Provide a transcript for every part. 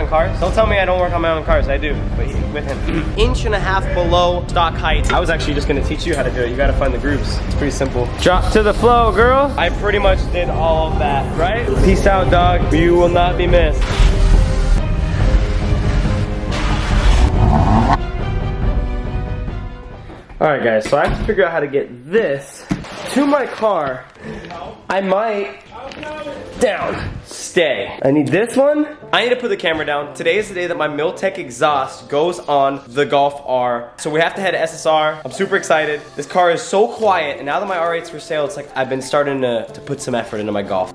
on cars? Don't tell me I don't work on my own cars. I do, but with him. 1.5 inches below stock height. I was actually just gonna teach you how to do it. You gotta find the grooves. It's pretty simple. Drop to the flow, girl. I pretty much did all of that, right? Peace out, dog. You will not be missed. All right, guys, so I have to figure out how to get this to my car. I might down. Stay. I need this one. I need to put the camera down. Today is the day that my Milltek exhaust goes on the Golf R. So we have to head to SSR. I'm super excited. This car is so quiet, and now that my R8's for sale, it's like I've been starting to put some effort into my Golf.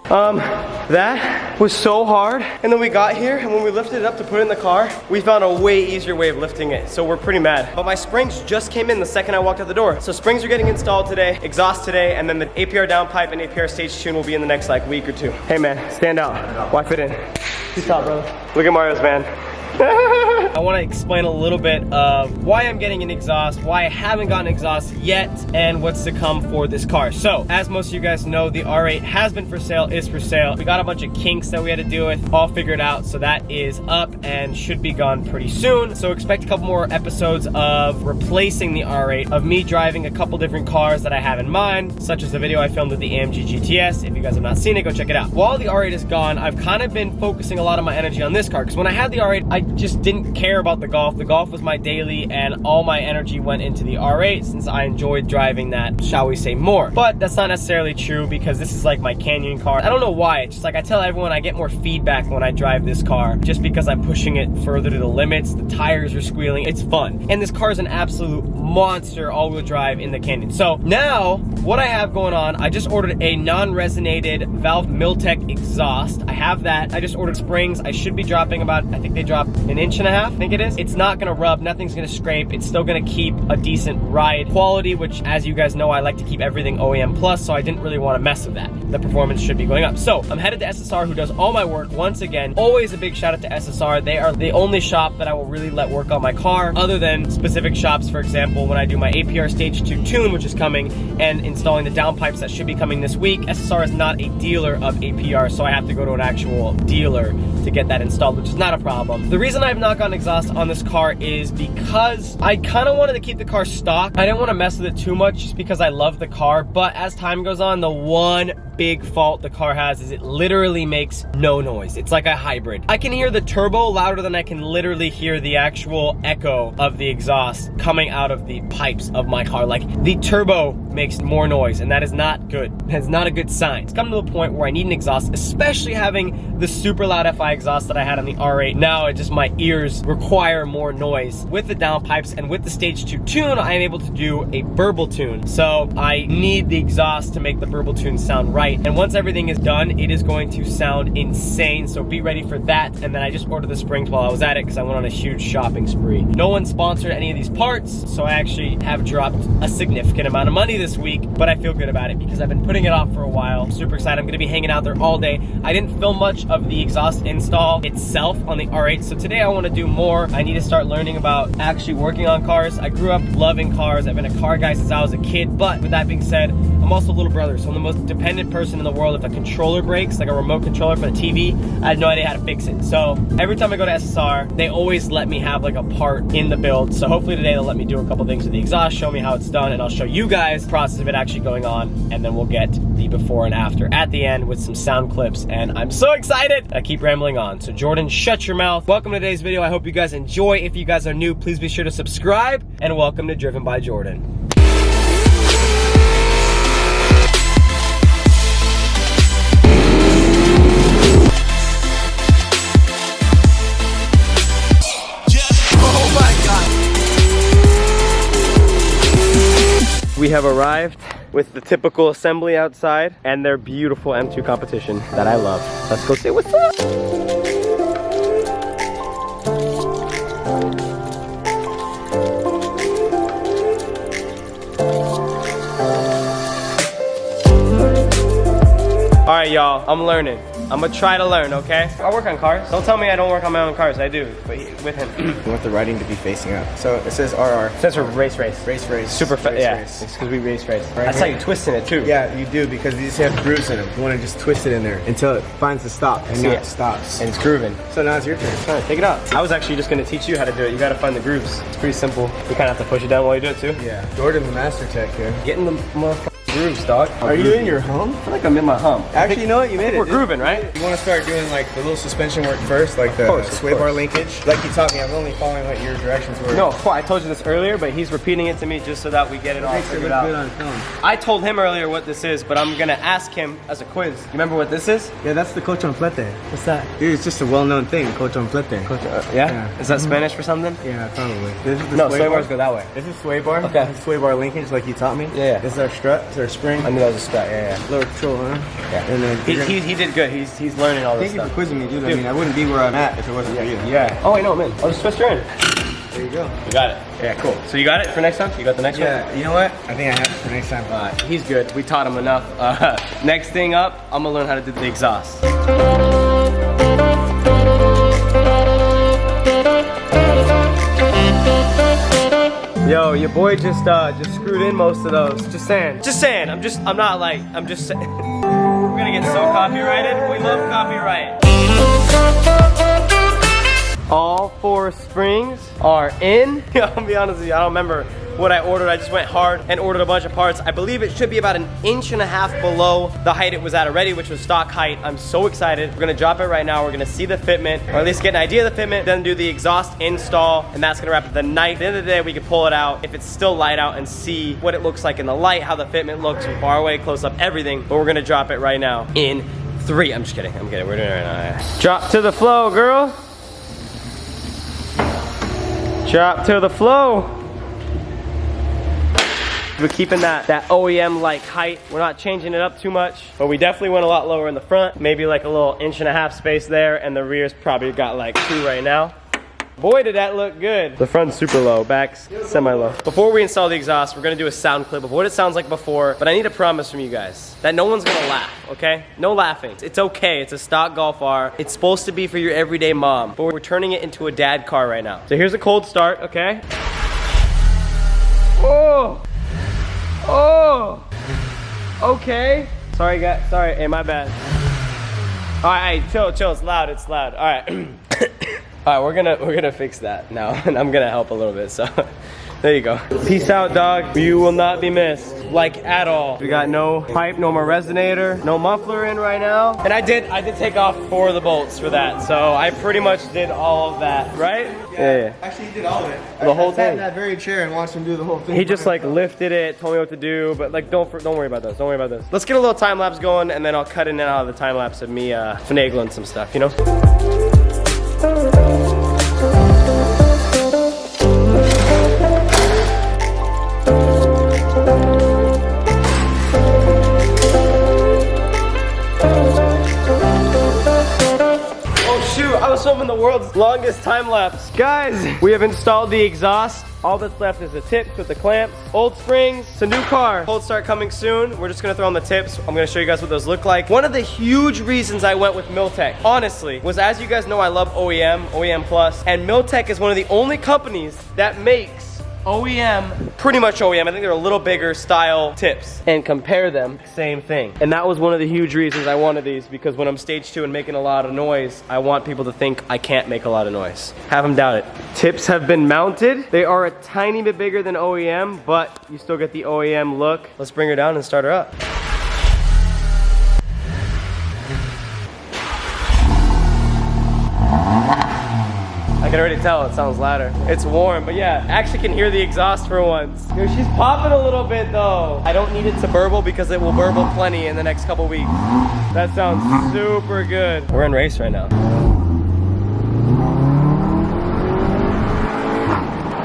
That was so hard, and then we got here, and when we lifted it up to put it in the car, we found a way easier way of lifting it, so we're pretty mad. But my springs just came in the second I walked out the door. So springs are getting installed today, exhaust today, and then the APR downpipe and APR stage tune will be in the next like week or two. Hey man, stand out. Why fit in? Peace out, brother. Look at Mario's van. I want to explain a little bit of why I'm getting an exhaust, why I haven't gotten an exhaust yet, and what's to come for this car. So, as most of you guys know, the R8 has been for sale, is for sale. We got a bunch of kinks that we had to deal with, all figured out, so that is up and should be gone pretty soon. So expect a couple more episodes of replacing the R8, of me driving a couple different cars that I have in mind, such as the video I filmed with the AMG GTS. If you guys have not seen it, go check it out. While the R8 is gone, I've kind of been focusing a lot of my energy on this car, because when I had the R8, I just didn't care about the Golf. The Golf was my daily, and all my energy went into the R8 since I enjoyed driving that, shall we say, more. But that's not necessarily true, because this is like my canyon car. I don't know why. It's just like I tell everyone I get more feedback when I drive this car, just because I'm pushing it further to the limits. The tires are squealing. It's fun. And this car is an absolute monster all-wheel drive in the canyon. So now what I have going on, I just ordered a non-resonated valve Milltek exhaust. I have that. I just ordered springs. I should be dropping about, I think they drop 1.5 inches, I think it is. It's not gonna rub, nothing's gonna scrape. It's still gonna keep a decent ride quality, which, as you guys know, I like to keep everything OEM plus, so I didn't really want to mess with that. The performance should be going up. So I'm headed to SSR, who does all my work. Once again, always a big shout out to SSR. They are the only shop that I will really let work on my car, other than specific shops. For example, when I do my APR stage 2 tune, which is coming, and installing the downpipes that should be coming this week, SSR is not a dealer of APR, so I have to go to an actual dealer to get that installed, which is not a problem. The reason I've not gotten exhaust on this car is because I kind of wanted to keep the car stock. I didn't want to mess with it too much just because I love the car, but as time goes on, the one big fault the car has is it literally makes no noise. It's like a hybrid. I can hear the turbo louder than I can literally hear the actual echo of the exhaust coming out of the pipes of my car. Like, the turbo makes more noise, and that is not good. That's not a good sign. It's come to the point where I need an exhaust, especially having the super loud FI exhaust that I had on the R8. Now it just, my ears require more noise. With the downpipes and with the stage 2 tune, I am able to do a BURBLE tune. So I need the exhaust to make the BURBLE tune sound right. And once everything is done, it is going to sound insane. So be ready for that. And then I just ordered the springs while I was at it, because I went on a huge shopping spree. No one sponsored any of these parts, so I actually have dropped a significant amount of money this week, but I feel good about it because I've been putting it off for a while. I'm super excited. I'm gonna be hanging out there all day. I didn't film much of the exhaust install itself on the R8, so today I want to do more. I need to start learning about actually working on cars. I grew up loving cars. I've been a car guy since I was a kid, but with that being said, I'm also a little brother, so I'm the most dependent person in the world. If a controller breaks, like a remote controller for the TV, I have no idea how to fix it. So every time I go to SSR, they always let me have like a part in the build. So hopefully today they'll let me do a couple things with the exhaust, show me how it's done, and I'll show you guys the process of it actually going on, and then we'll get the before and after at the end with some sound clips, and I'm so excited. I keep rambling on. So Jordan, shut your mouth. Welcome to today's video. I hope you guys enjoy. If you guys are new, please be sure to subscribe, and welcome to Driven by Jordan. We have arrived with the typical assembly outside and their beautiful M2 competition that I love. Let's go say what's up. All right, y'all, I'm learning. I'm gonna try to learn, okay? I work on cars. Don't tell me I don't work on my own cars. I do, but with him. You want the writing to be facing up. So it says RR. It says for race. Race. Super fast. Yeah, race. it's because we race. Right That's here. how you twist in it too. Yeah, you do, because these have grooves in them. You want to just twist it in there until it finds the stop, and now it stops. And it's grooving. So now it's your turn. All right, take it out. I was actually just gonna teach you how to do it. You gotta find the grooves. It's pretty simple. You kind of have to push it down while you do it too. Yeah. Jordan, the master tech here. Getting the motherfucking grooves, dog. Are you in your hum? I feel like I'm in my hum. Actually, you know what? You made it. We're grooving, right? You want to start doing like the little suspension work first, like the sway bar linkage. Like you taught me, I'm only following what your directions were. No, I told you this earlier, but he's repeating it to me just so that we get it all figured out. Good on film. I told him earlier what this is, but I'm gonna ask him as a quiz. You remember what this is? Yeah, that's the coche en flete. What's that? Dude, it's just a well-known thing, coche en flete. Yeah? Is that Spanish for something? Yeah, probably. This is the No, sway bars go that way. This is sway bar. Okay. This is sway bar linkage, like you taught me. Yeah. This is our strut. This is our spring. I knew that was a strut, yeah. Lower control, huh? Yeah. And then He did good. He's learning all this thank you stuff. for quizzing me, dude. I mean, I wouldn't be where I'm at if it wasn't for you. Yeah. Oh, I know, man. I'll just twist her in. There you go. You got it. Yeah, cool. So you got it for next time? You got the next one? Yeah, you know what? I think I have it for next time. He's good. We taught him enough. Next thing up, I'm gonna learn how to do the exhaust. Yo, your boy just screwed in most of those. Just saying. I'm just saying. We're gonna get so copyrighted. We love copyright. All 4 springs are in. I'll be honest with you, I don't remember what I ordered. I just went hard and ordered a bunch of parts. I believe it should be about 1.5 inches below the height it was at already, which was stock height. I'm so excited. We're gonna drop it right now. We're gonna see the fitment, or at least get an idea of the fitment, then do the exhaust install, and that's gonna wrap up the night. At the end of the day, we can pull it out if it's still light out and see what it looks like in the light, how the fitment looks from far away, close up, everything. But we're gonna drop it right now in 3. I'm just kidding. We're doing it right now. Drop to the flow, girl. Drop to the flow. We're keeping that OEM-like height. We're not changing it up too much, but we definitely went a lot lower in the front. Maybe like a little 1.5 inch space there, and the rear's probably got like 2 right now. Boy, did that look good. The front's super low, back's semi-low. Before we install the exhaust, we're gonna do a sound clip of what it sounds like before, but I need a promise from you guys that no one's gonna laugh, okay? No laughing. It's okay, it's a stock Golf R. It's supposed to be for your everyday mom, but we're turning it into a dad car right now. So here's a cold start, okay? Oh! Oh! Okay. Sorry, guys. Sorry, hey, my bad. All right, chill. It's loud. All right. All right, we're gonna fix that now, and I'm gonna help a little bit. So, there you go. Peace out, dog. You will not be missed, like at all. We got no pipe, no more resonator, no muffler in right now, and I did take off 4 of the bolts for that. So I pretty much did all of that, right? Yeah. Actually, he did all of it. The whole I sat in thing. that very chair and watched him do the whole thing. He just like lifted it, told me what to do, but like don't worry about this. Don't worry about this. Let's get a little time lapse going, and then I'll cut in and out of the time lapse of me finagling some stuff, you know? Oh shoot, I was filming the world's longest time lapse. Guys, we have installed the exhaust. All that's left is the tips with the clamps, old springs. It's a new car. Cold start coming soon. We're just gonna throw on the tips. I'm gonna show you guys what those look like. One of the huge reasons I went with Milltek, honestly, was as you guys know, I love OEM, OEM Plus, and Milltek is one of the only companies that makes OEM, pretty much OEM, I think they're a little bigger style tips, and compare them, same thing. And that was one of the huge reasons I wanted these, because when I'm stage 2 and making a lot of noise, I want people to think I can't make a lot of noise. Have them doubt it. Tips have been mounted. They are a tiny bit bigger than OEM, but you still get the OEM look. Let's bring her down and start her up. I can already tell it sounds louder. It's warm, but yeah, I actually can hear the exhaust for once. Yo, she's popping a little bit though. I don't need it to burble because it will burble plenty in the next couple weeks. That sounds super good. We're in race right now.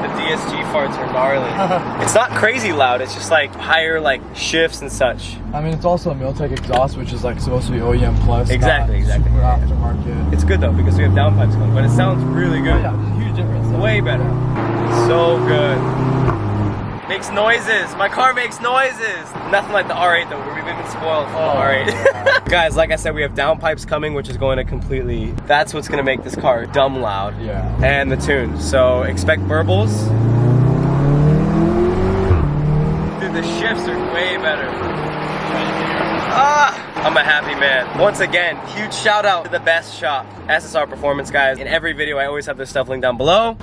The DSG farts are gnarly. It's not crazy loud, it's just like higher like shifts and such. I mean, it's also a Milltek exhaust, which is like supposed to be OEM Plus. Exactly. Super aftermarket. It's good though because we have downpipes going, but it sounds really good. Oh, yeah, there's a huge difference. Way better. So good. Makes noises. My car makes noises. Nothing like the R8 though, where we've been spoiled for the R8. Guys, like I said, we have downpipes coming, which is going to completely, that's what's gonna make this car dumb loud. Yeah. And the tune. So expect burbles. Dude, the shifts are way better. I'm a happy man. Once again, huge shout out to the best shop, SSR Performance, guys. In every video, I always have this stuff linked down below.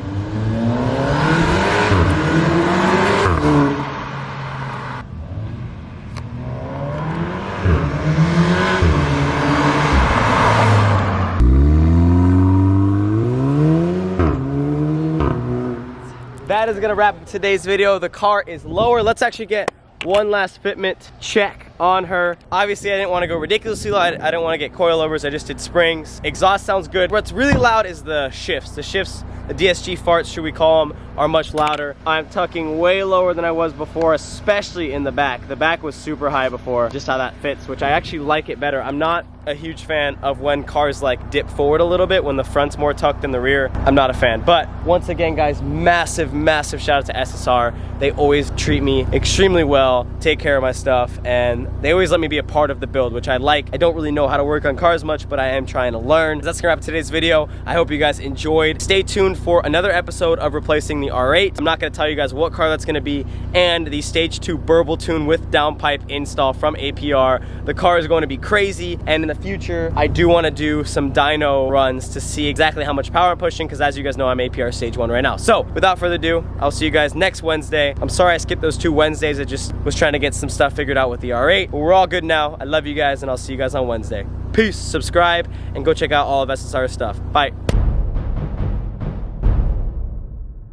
That is gonna wrap up today's video. The car is lower. Let's actually get one last fitment check on her. Obviously, I didn't want to go ridiculously loud. I didn't want to get coilovers. I just did springs. Exhaust sounds good. What's really loud is the shifts. The shifts, the DSG farts, should we call them, are much louder. I'm tucking way lower than I was before, especially in the back. The back was super high before, just how that fits, which I actually like it better. I'm not a huge fan of when cars like dip forward a little bit, when the front's more tucked than the rear. I'm not a fan. But once again, guys, massive, massive shout out to SSR. They always treat me extremely well, take care of my stuff, and they always let me be a part of the build, which I like. I don't really know how to work on cars much, but I am trying to learn. That's gonna wrap up today's video. I hope you guys enjoyed. Stay tuned for another episode of replacing the R8. I'm not gonna tell you guys what car that's gonna be, and the stage 2 burble tune with downpipe install from APR. The car is going to be crazy, and in the future, I do wanna do some dyno runs to see exactly how much power I'm pushing, because as you guys know, I'm APR stage 1 right now. So without further ado, I'll see you guys next Wednesday. I'm sorry I skipped those 2 Wednesdays. I just was trying to get some stuff figured out with the R8, but we're all good now. I love you guys, and I'll see you guys on Wednesday. Peace, subscribe, and go check out all of SSR's stuff. Bye.